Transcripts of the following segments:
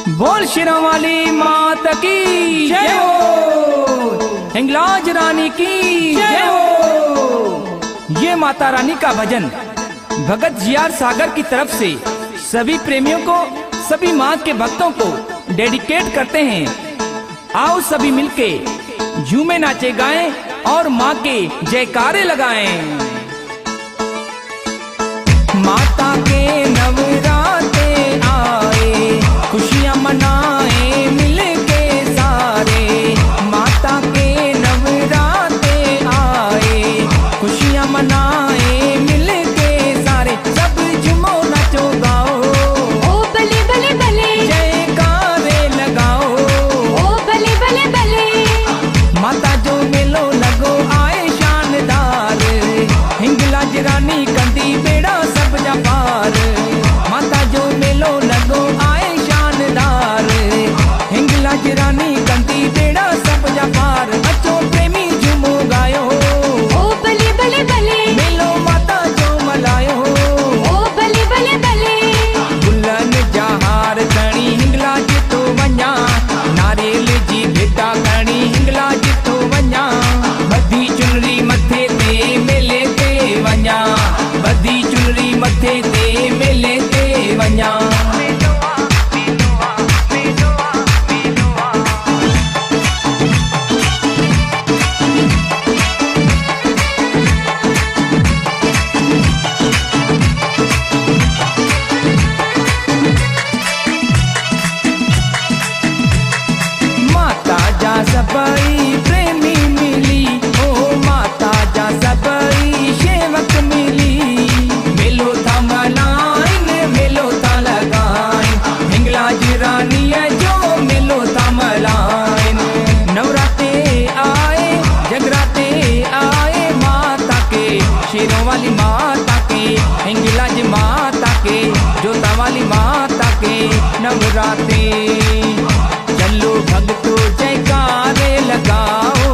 बोल शिरों वाली मात की जय हो, हिंगलाज रानी की जय हो। ये माता रानी का भजन भगत जियार सागर की तरफ से सभी प्रेमियों को, सभी माँ के भक्तों को डेडिकेट करते हैं। आओ सभी मिलके झूमे नाचे गाएं और माँ के जयकारे लगाएं। माता के नवराते आए, खुशियां मनाए मिलके सारे। माता के नवराते आए, खुशियां मनाए मिलके सारे। सब झूमो नाचो गाओ, ओ बले बले बले, जयकारे लगाओ। ओ बले बले बले, माता जो मेलो लगो आए शानदार। हिंगलाज रानी कंदी बेड़ा सब जा पार। माता जो मेलो लगो आए शानदार। हिंगलाज रानी कंदी बेड़ा सब जा पार। अचो प्रेमी झूमो गायो, ओ बले बले बले, मेलो माता जो मलायो। ओ बले बले बले, दुल्हन जहार खणी हिंगलाज तो वञा। नारियल जी भेटा खणी हिंगलाज तो वञा। बधी चुनरी मथे ते मेले ते वञा। बधी चुनरी मथे ते मेले ते वञा। माता जा सबई प्रेमी मिली, ओ माता जा सबई सेवक मिली। मेलो था मनाइन, मेलो था लगाइन। हिंगलाज रानी जो मेलो था मलाइन। नवराते आए, जगराते आए माता के। शेरों वाली माता के, हिंगलाज माता के, जोता वाली माता के नवराते। चलो भगतो जयकारे लगाओ,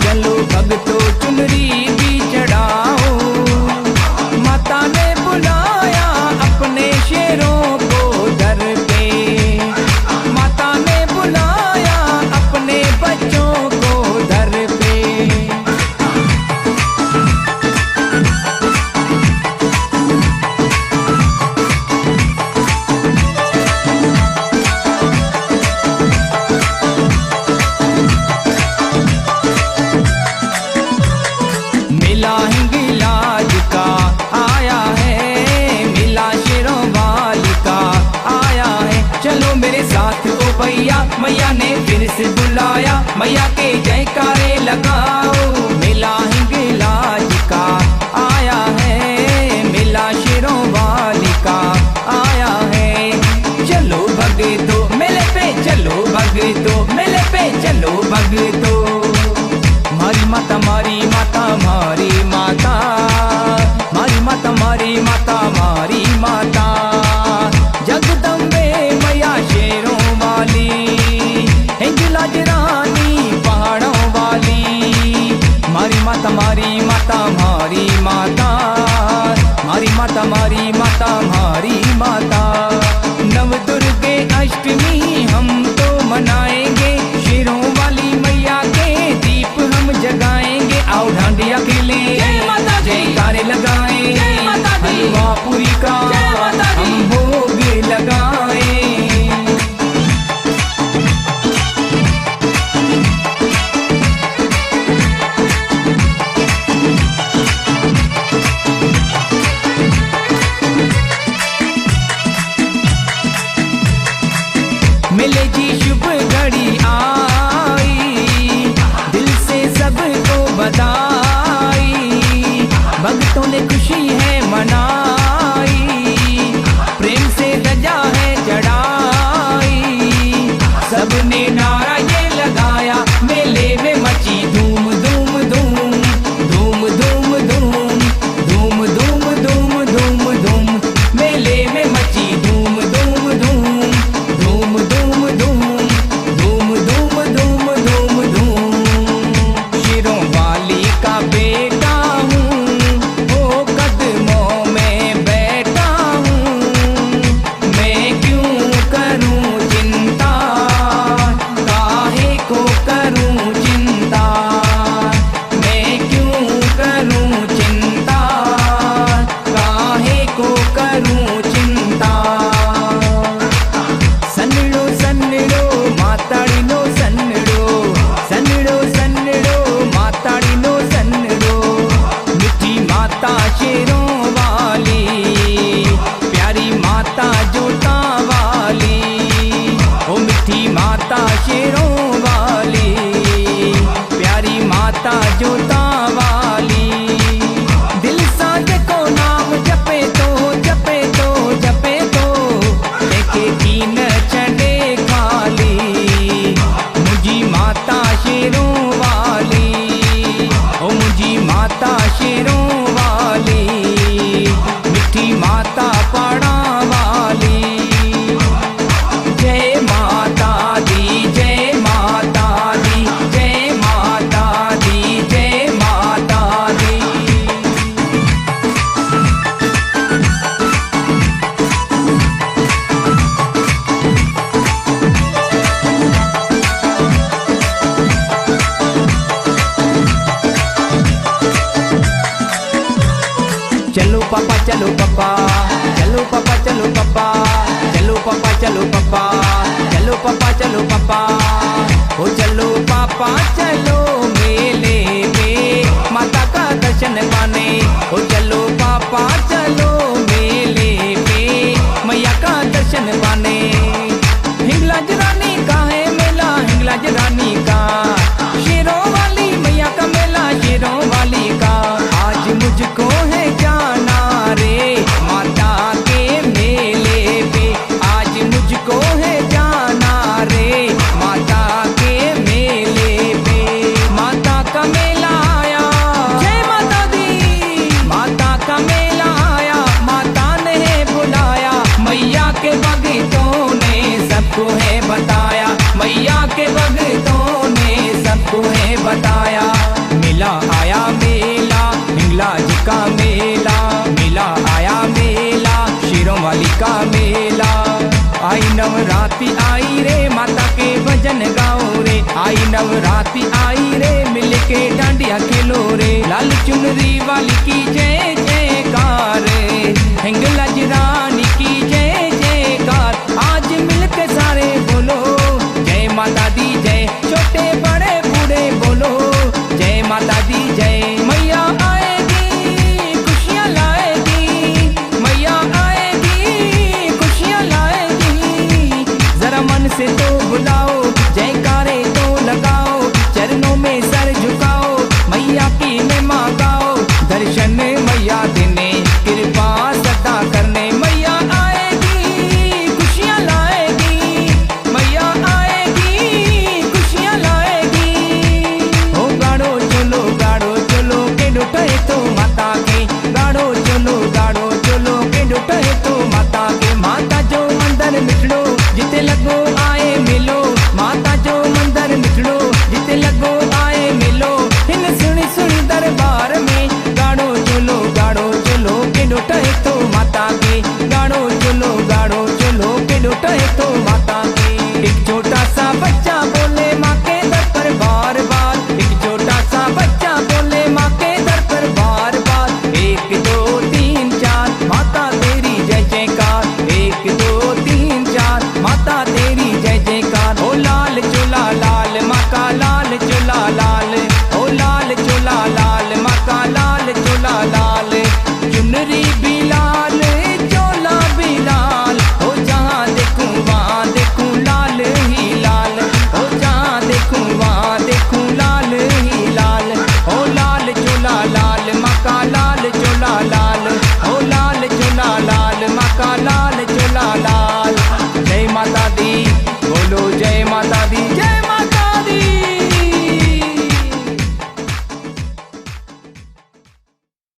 चलो भगतो चुनरी भी चढ़ाओ। माता ने बुलाया अपने शेरों को दर पे। माता ने बुलाया अपने बच्चों को दर पे। मेला हिंगलाज का आया है, मेला शेरों वाली का आया है। चलो मेरे साथ ओ भैया, मैया ने फिर से बुलाया। मैया के जयकारे लगाओ। मेला हिंगलाज का आया है, मेला शेरों वाली का आया है। चलो भगतो मेले पे, चलो भगतो मेले पे, चलो भगतो। मारी माता, मारी माता, मारी माता, मारी माता, मारी माता, मारी माता। जगदम्बे मैया शेरों वाली, हिंगलाज रानी पहाड़ों वाली। मारी माता, मारी माता, मारी माता, मारी माता, मारी माता, मारी माता। नव दुर्गे अष्टमी हम तो मनाएंगे। शेरों वाली मैया के दीप हम जगाएंगे। आओ डांडिया खेले, जयकारे लगाएं। हलवा पूरी का हम भोग लगाएं। पापा चलो पापा, चलो पापा चलो पापा, चलो पापा चलो पापा, चलो पापा चलो पापा, ओ चलो पापा चलो मेले पे माता का दर्शन पाने, ओ चलो पापा चलो मेले पे मैया का दर्शन पाने। हिंगलाज रानी का है मेला, हिंगलाज रानी का, शेरों वाली मैया का मेला, शेरों वाली का। आज मुझको है जाना रे माता के मेले पे, आज मुझको है जाना रे माता के मेले पे। माता का मेला आया, जय माता दी, माता का मेला आया, माता ने बुलाया, मैया के भक्तों ने सबको है बताया, मैया के भक्तों ने सबको है बताया। मेला आया मेला, हिंगलाज का मेला, मेला आया मेला, शेरों वाली का मेला। आई नवरात्रि आई रे माता के भजन गाओ रे, आई नवरात्रि आई रे मिल के डांडिया खेलो रे। लाल चुनरी वाली की जय जयकार, हिंगलाज रानी की जय जयकार। आज मिल के सारे बोलो जय माता दी जय, छोटे बड़े बूढ़े बोलो जय माता दी जय। मैया आएगी खुशियाँ लाएगी, मैया आएगी खुशियाँ लाएगी। जरा मन से तो बुलाओ, जयकारे तो लगाओ, चरणों में सर झुकाओ, मैया की महिमा गाओ। दर्शन मैया देने कृपा सदा करने, मैया आएगी खुशियाँ लाएगी, मैया आएगी खुशियाँ लाएगी। ओ गाड़ो चलो के डुटे तो माता के, गाड़ो चलो के डुटे तो माता के। माता जो अंदर मिठड़ो जिते लगो